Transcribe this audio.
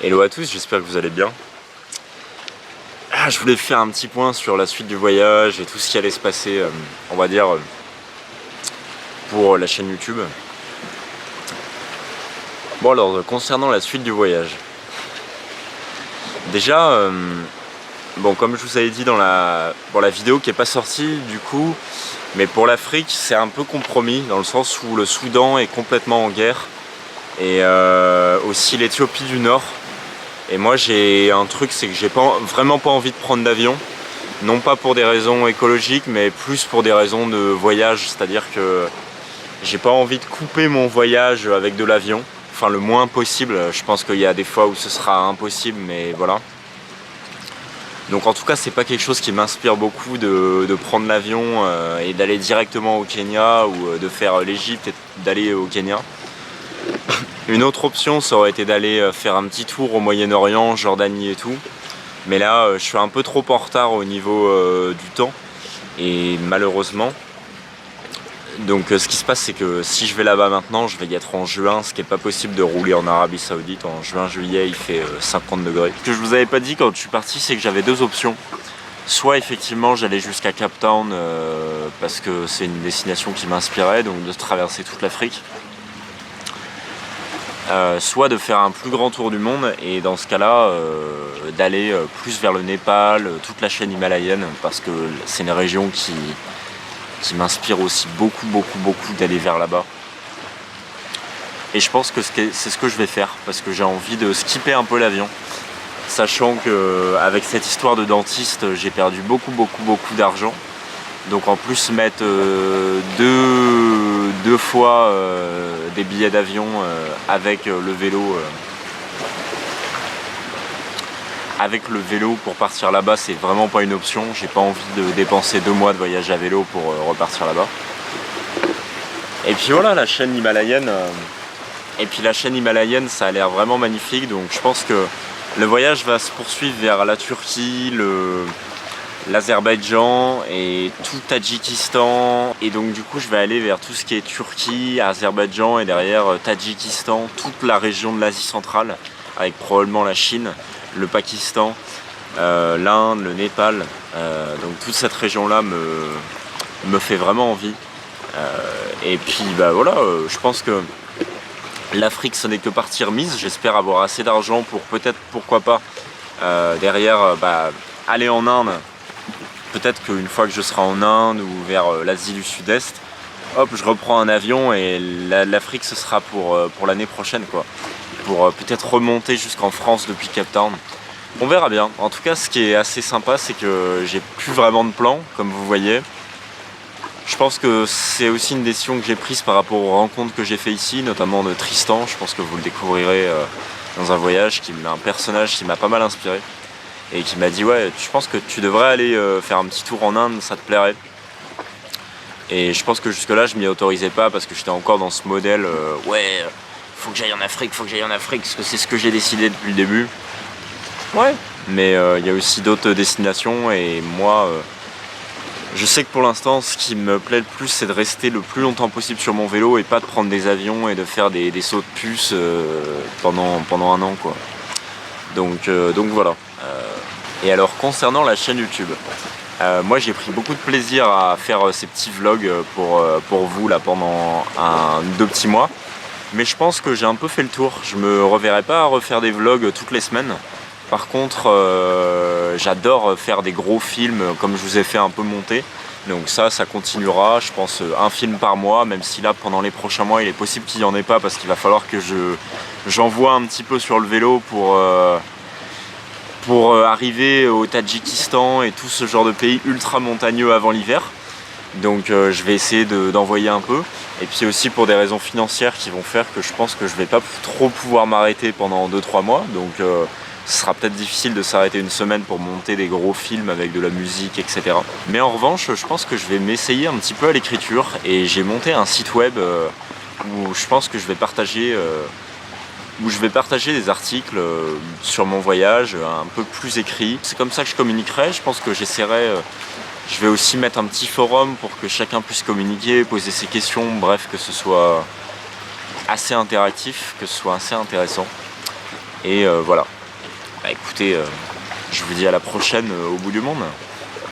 Hello à tous, j'espère que vous allez bien. Je voulais faire un petit point sur la suite du voyage et tout ce qui allait se passer, on va dire, pour la chaîne YouTube. Bon alors, concernant la suite du voyage. Déjà, bon, comme je vous avais dit dans la vidéo qui n'est pas sortie du coup, mais pour l'Afrique c'est un peu compromis dans le sens où le Soudan est complètement en guerre et aussi l'Éthiopie du Nord. Et moi j'ai un truc, c'est que j'ai vraiment pas envie de prendre d'avion, non pas pour des raisons écologiques mais plus pour des raisons de voyage, c'est-à-dire que j'ai pas envie de couper mon voyage avec de l'avion, enfin le moins possible. Je pense qu'il y a des fois où ce sera impossible, mais voilà. Donc en tout cas c'est pas quelque chose qui m'inspire beaucoup de prendre l'avion et d'aller directement au Kenya ou de faire l'Égypte et d'aller au Kenya. Une autre option ça aurait été d'aller faire un petit tour au Moyen-Orient, Jordanie et tout. Mais là je suis un peu trop en retard au niveau du temps et malheureusement. Donc ce qui se passe c'est que si je vais là-bas maintenant, je vais y être en juin, ce qui n'est pas possible de rouler en Arabie Saoudite. En juin-juillet il fait 50 degrés. Ce que je vous avais pas dit quand je suis parti, c'est que j'avais deux options. Soit effectivement j'allais jusqu'à Cape Town parce que c'est une destination qui m'inspirait, donc de traverser toute l'Afrique. Soit de faire un plus grand tour du monde et dans ce cas-là d'aller plus vers le Népal, toute la chaîne himalayenne, parce que c'est une région qui m'inspire aussi beaucoup d'aller vers là-bas. Et je pense que c'est ce que je vais faire parce que j'ai envie de skipper un peu l'avion, sachant que avec cette histoire de dentiste j'ai perdu beaucoup d'argent. Donc en plus mettre deux fois des billets d'avion avec le vélo pour partir là-bas, c'est vraiment pas une option. J'ai pas envie de dépenser 2 mois de voyage à vélo pour repartir là-bas. Et puis voilà, la chaîne himalayenne. Ça a l'air vraiment magnifique. Donc je pense que le voyage va se poursuivre vers la Turquie, l'Azerbaïdjan et tout Tadjikistan. Et donc du coup je vais aller vers tout ce qui est Turquie, Azerbaïdjan et derrière Tadjikistan, toute la région de l'Asie centrale, avec probablement la Chine, le Pakistan, l'Inde, le Népal. Donc toute cette région-là me fait vraiment envie. Et puis bah voilà, je pense que l'Afrique ce n'est que partie remise. J'espère avoir assez d'argent pour peut-être, pourquoi pas, derrière aller en Inde. Peut-être qu'une fois que je serai en Inde ou vers l'Asie du Sud-Est, hop, je reprends un avion et l'Afrique ce sera pour l'année prochaine quoi. Pour peut-être remonter jusqu'en France depuis Cape Town. On verra bien. En tout cas ce qui est assez sympa c'est que j'ai plus vraiment de plan comme vous voyez. Je pense que c'est aussi une décision que j'ai prise par rapport aux rencontres que j'ai fait ici, notamment de Tristan. Je pense que vous le découvrirez dans un voyage, un personnage qui m'a pas mal inspiré. Et qui m'a dit ouais, je pense que tu devrais aller faire un petit tour en Inde, ça te plairait. Et je pense que jusque là je m'y autorisais pas parce que j'étais encore dans ce modèle ouais, faut que j'aille en Afrique, parce que c'est ce que j'ai décidé depuis le début. Ouais, mais il y a aussi d'autres destinations et moi je sais que pour l'instant ce qui me plaît le plus c'est de rester le plus longtemps possible sur mon vélo et pas de prendre des avions et de faire des sauts de puce pendant un an quoi. Donc voilà. Et alors concernant la chaîne YouTube, moi j'ai pris beaucoup de plaisir à faire ces petits vlogs pour vous là pendant 2 petits mois. Mais je pense que j'ai un peu fait le tour. Je me reverrai pas à refaire des vlogs toutes les semaines. Par contre j'adore faire des gros films comme je vous ai fait un peu monter. Donc ça continuera, je pense un film par mois, même si là pendant les prochains mois il est possible qu'il n'y en ait pas parce qu'il va falloir que j'envoie un petit peu sur le vélo pour arriver au Tadjikistan et tout ce genre de pays ultra montagneux avant l'hiver. Donc je vais essayer d'envoyer un peu. Et puis aussi pour des raisons financières qui vont faire que je pense que je vais pas trop pouvoir m'arrêter pendant 2-3 mois. Donc ce sera peut-être difficile de s'arrêter une semaine pour monter des gros films avec de la musique, etc. Mais en revanche, je pense que je vais m'essayer un petit peu à l'écriture. Et j'ai monté un site web où je pense que je vais partager des articles sur mon voyage, un peu plus écrits. C'est comme ça que je communiquerai. Je pense que j'essaierai. Je vais aussi mettre un petit forum pour que chacun puisse communiquer, poser ses questions, bref, que ce soit assez interactif, que ce soit assez intéressant. Et voilà. Bah écoutez, je vous dis à la prochaine au bout du monde.